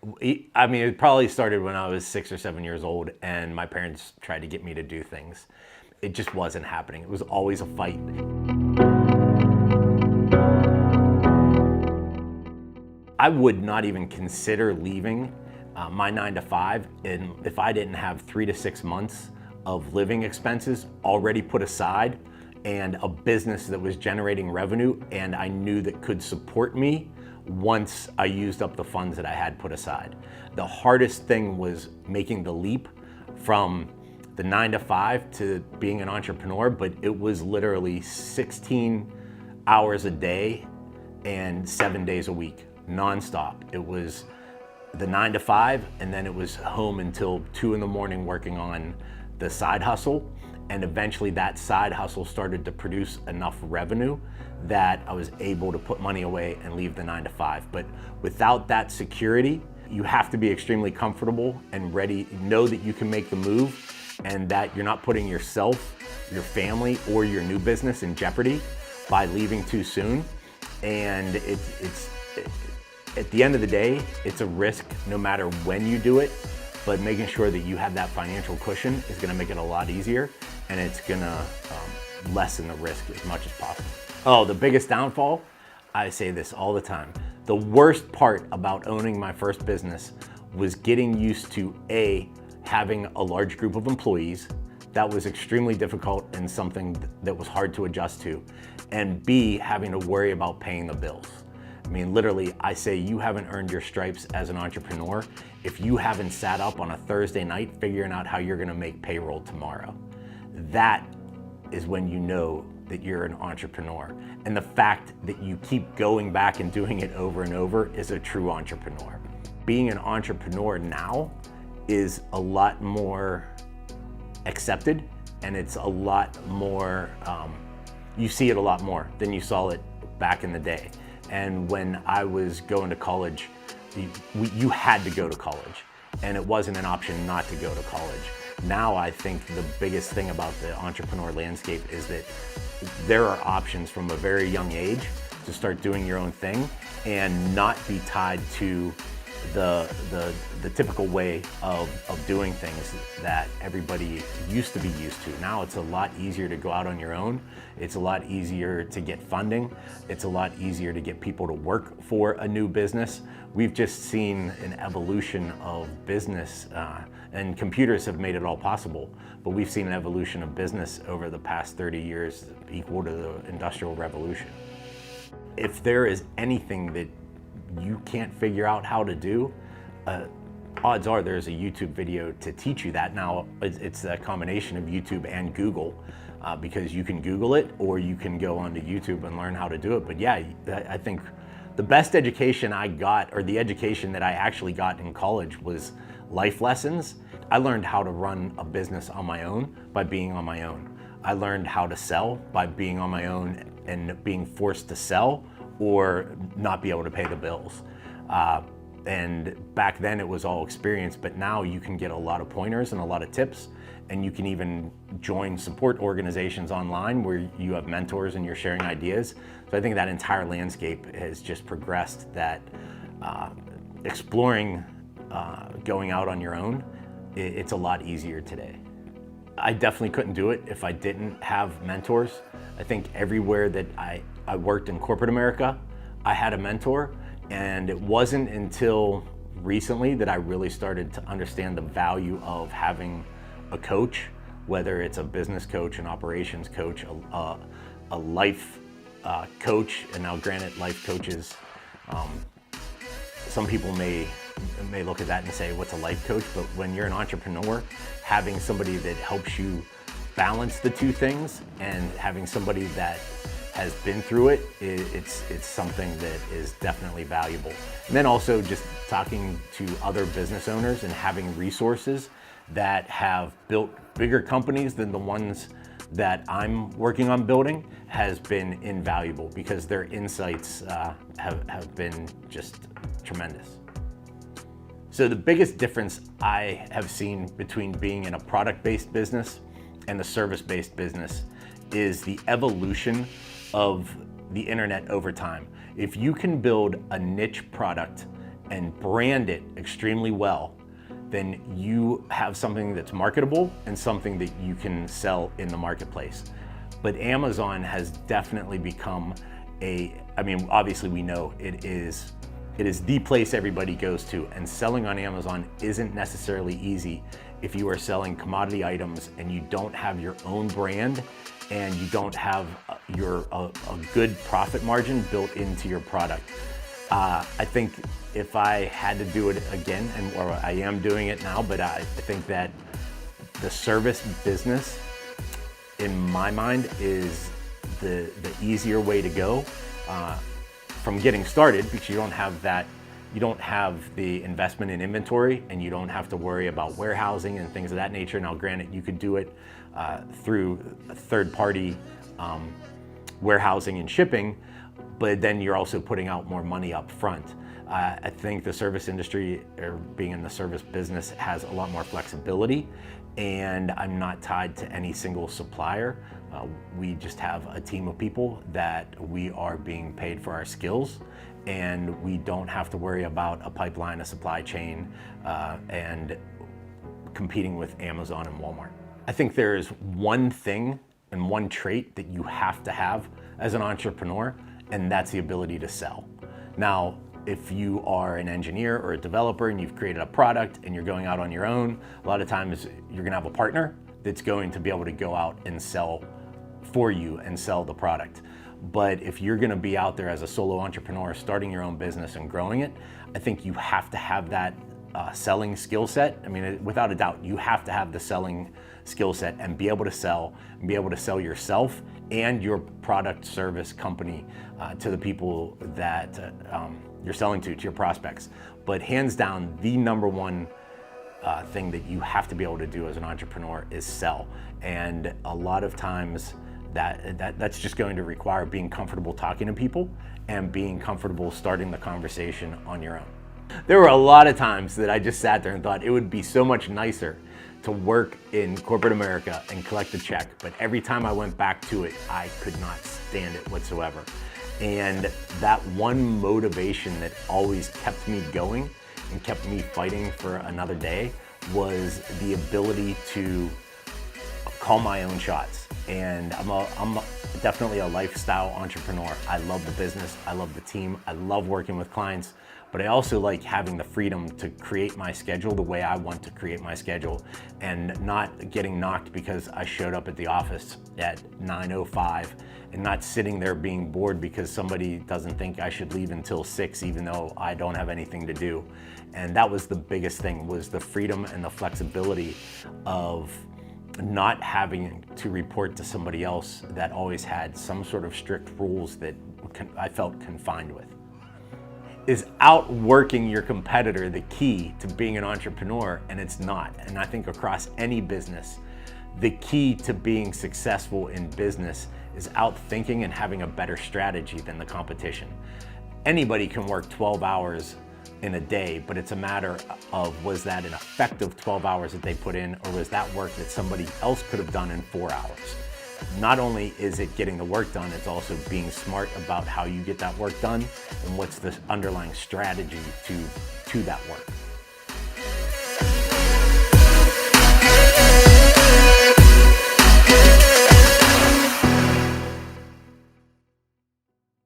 I mean, it probably started when I was 6 or 7 years old and my parents tried to get me to do things. It just wasn't happening. It was always a fight. I would not even consider leaving my 9 to 5 if I didn't have 3 to 6 months of living expenses already put aside and a business that was generating revenue and I knew that could support me once I used up the funds that I had put aside. The hardest thing was making the leap from the 9 to 5 to being an entrepreneur, but it was literally 16 hours a day and 7 days a week, nonstop. It was the 9 to 5, and then it was home until 2 in the morning working on the side hustle. And eventually that side hustle started to produce enough revenue that I was able to put money away and leave the 9 to 5. But without that security, you have to be extremely comfortable and ready, know that you can make the move and that you're not putting yourself, your family, or your new business in jeopardy by leaving too soon. And it's at the end of the day, it's a risk no matter when you do it, but making sure that you have that financial cushion is gonna make it a lot easier, and it's gonna lessen the risk as much as possible. Oh, the biggest downfall? I say this all the time. The worst part about owning my first business was getting used to having a large group of employees. That was extremely difficult and something that was hard to adjust to. And B, having to worry about paying the bills. I mean, literally, I say you haven't earned your stripes as an entrepreneur if you haven't sat up on a Thursday night figuring out how you're gonna make payroll tomorrow. That is when you know that you're an entrepreneur. And the fact that you keep going back and doing it over and over is a true entrepreneur. Being an entrepreneur now is a lot more accepted, and it's a lot more, you see it a lot more than you saw it back in the day. And when I was going to college, you had to go to college, and it wasn't an option not to go to college. Now I think the biggest thing about the entrepreneur landscape is that there are options from a very young age to start doing your own thing and not be tied to the typical way of doing things that everybody used to be used to. Now it's a lot easier to go out on your own. It's a lot easier to get funding. It's a lot easier to get people to work for a new business. We've just seen an evolution of business, and computers have made it all possible, but we've seen an evolution of business over the past 30 years equal to the Industrial Revolution. If there is anything that you can't figure out how to do, odds are there's a YouTube video to teach you that. Now, it's a combination of YouTube and Google, because you can Google it or you can go onto YouTube and learn how to do it. But yeah, I think the best education I got, or the education that I actually got in college, was life lessons. I learned how to run a business on my own by being on my own. I learned how to sell by being on my own and being forced to sell or not be able to pay the bills. And back then it was all experience, but now you can get a lot of pointers and a lot of tips, and you can even join support organizations online where you have mentors and you're sharing ideas. So I think that entire landscape has just progressed, that exploring going out on your own, it's a lot easier today. I definitely couldn't do it if I didn't have mentors. I think everywhere that I worked in corporate America, I had a mentor, and it wasn't until recently that I really started to understand the value of having a coach, whether it's a business coach, an operations coach, a life coach. And now granted, life coaches, some people may look at that and say, what's a life coach? But when you're an entrepreneur, having somebody that helps you balance the two things and having somebody that has been through it, it's something that is definitely valuable. And then also just talking to other business owners and having resources that have built bigger companies than the ones that I'm working on building has been invaluable, because their insights have been just tremendous. So the biggest difference I have seen between being in a product-based business and the service-based business is the evolution of the internet over time. If you can build a niche product and brand it extremely well, then you have something that's marketable and something that you can sell in the marketplace. But Amazon has definitely become obviously we know it is the place everybody goes to, and selling on Amazon isn't necessarily easy if you are selling commodity items and you don't have your own brand and you don't have a good profit margin built into your product. I think if I had to do it again, or I am doing it now, but I think that the service business, in my mind, is the easier way to go from getting started, because you don't have the investment in inventory, and you don't have to worry about warehousing and things of that nature. Now, granted, you could do it through a third-party warehousing and shipping, but then you're also putting out more money up front. I think the service industry, or being in the service business, has a lot more flexibility, and I'm not tied to any single supplier. We just have a team of people that we are being paid for our skills, and we don't have to worry about a pipeline, a supply chain, and competing with Amazon and Walmart. I think there is one thing and one trait that you have to have as an entrepreneur, and that's the ability to sell. Now, if you are an engineer or a developer and you've created a product and you're going out on your own, a lot of times you're gonna have a partner that's going to be able to go out and sell for you and sell the product. But if you're gonna be out there as a solo entrepreneur, starting your own business and growing it, I think you have to have that selling skill set. I mean, without a doubt, you have to have the selling skill set and be able to sell yourself and your product, service, company to the people that you're selling to your prospects. But hands down, the number one thing that you have to be able to do as an entrepreneur is sell. And a lot of times that's just going to require being comfortable talking to people and being comfortable starting the conversation on your own. There were a lot of times that I just sat there and thought it would be so much nicer to work in corporate America and collect a check, but every time I went back to it, I could not stand it whatsoever. And that one motivation that always kept me going and kept me fighting for another day was the ability to call my own shots. And I'm definitely a lifestyle entrepreneur. I love the business, I love the team, I love working with clients, but I also like having the freedom to create my schedule the way I want to create my schedule, and not getting knocked because I showed up at the office at 9:05 and not sitting there being bored because somebody doesn't think I should leave until 6, even though I don't have anything to do. And that was the biggest thing, was the freedom and the flexibility of not having to report to somebody else that always had some sort of strict rules that I felt confined with. Is outworking your competitor the key to being an entrepreneur? And it's not. And I think across any business, the key to being successful in business is outthinking and having a better strategy than the competition. Anybody can work 12 hours in a day, but it's a matter of, was that an effective 12 hours that they put in, or was that work that somebody else could have done in 4 hours? Not only is it getting the work done, it's also being smart about how you get that work done and what's the underlying strategy to that work.